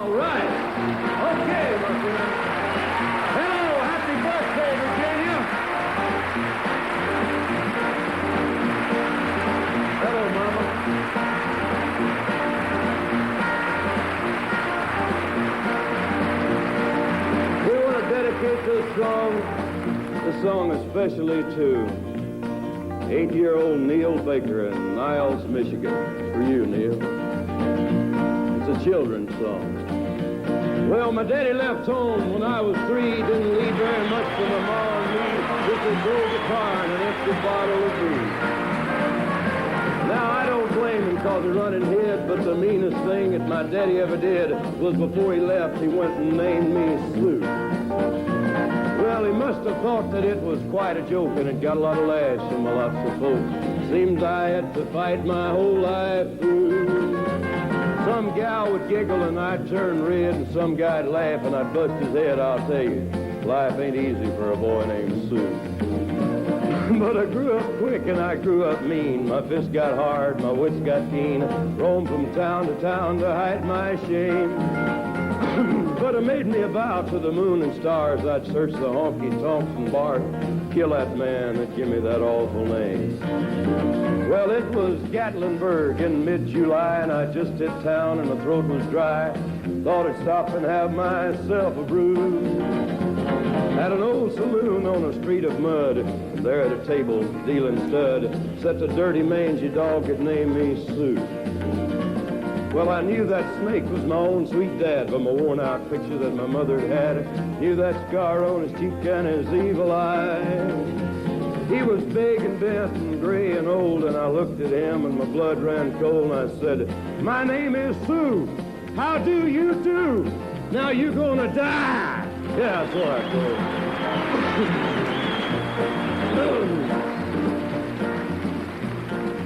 All right. Okay, my friend. Hello, happy birthday, Virginia. Hello, Mama. We want to dedicate this song especially to 8-year-old Neil Baker in Niles, Michigan. For you, Neil. It's a children's song. Well, my daddy left home when I was 3. Didn't leave very much for my mom and me. Just a gold guitar and an empty bottle of booze. Now, I don't blame him because he run and hid, but the meanest thing that my daddy ever did was before he left, he went and named me Sue. Well, he must have thought that it was quite a joke, and it got a lot of laughs from lots of folks. Seems I had to fight my whole life through. Some gal would giggle and I'd turn red, and some guy'd laugh and I'd bust his head. I'll tell you, life ain't easy for a boy named Sue. But I grew up quick and I grew up mean. My fists got hard, my wits got keen. Roamed from town to town to hide my shame. But it made me a vow to the moon and stars I'd search the honky-tonks and bars, kill that man that give me that awful name. Well, it was Gatlinburg in mid-July, and I just hit town and my throat was dry. Thought I'd stop and have myself a brew. At an old saloon on a street of mud, there at a table dealing stud, sat the dirty mangy dog that named me Sue. Well, I knew that snake was my own sweet dad from a worn-out picture that my mother had. Knew that scar on his cheek and his evil eye. He was big and bent and gray and old, and I looked at him and my blood ran cold, and I said, "My name is Sue. How do you do? Now you're gonna die." Yeah, that's what I told him.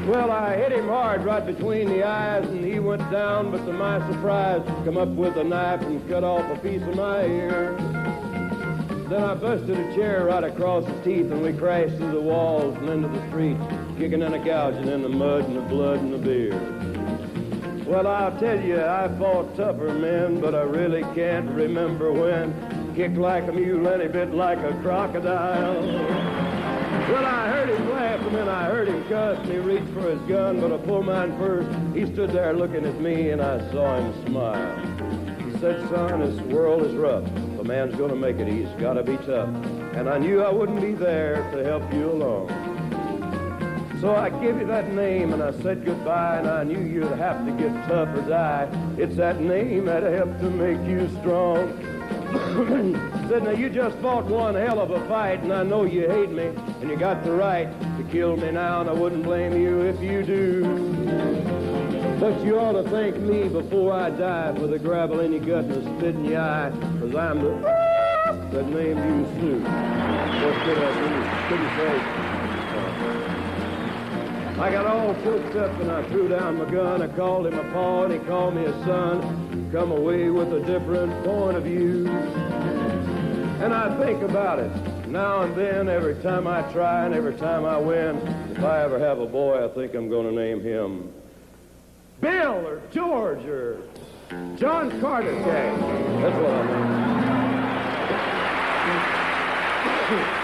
Well, I hit him hard right between the eyes, and he went down, but to my surprise, come up with a knife and cut off a piece of my ear. Then I busted a chair right across his teeth, and we crashed through the walls and into the street, kicking and a gouging in the mud and the blood and the beer. Well, I'll tell you, I fought tougher men, but I really can't remember when. Kicked like a mule and he bit like a crocodile. Well, I heard him laugh, and then I heard him cuss, and he reached for his gun, but I pulled mine first. He stood there looking at me, and I saw him smile. He said, "Son, this world is rough. If a man's gonna make it, he's gotta be tough." And I knew I wouldn't be there to help you along. So I give you that name, and I said goodbye, and I knew you'd have to get tough or die. It's that name that helped to make you strong. Said, "Now you just fought one hell of a fight, and I know you hate me, and you got the right to kill me now, and I wouldn't blame you if you do. But you ought to thank me before I die for the gravel in your gut and the spit in your eye, 'cause I'm the that named you Sue." What could I do? Couldn't say. I got all choked up and I threw down my gun. I called him a pa and he called me a son. Come away with a different point of view. And I think about it now and then, every time I try and every time I win. If I ever have a boy, I think I'm going to name him Bill or George or John Carter. That's what I mean.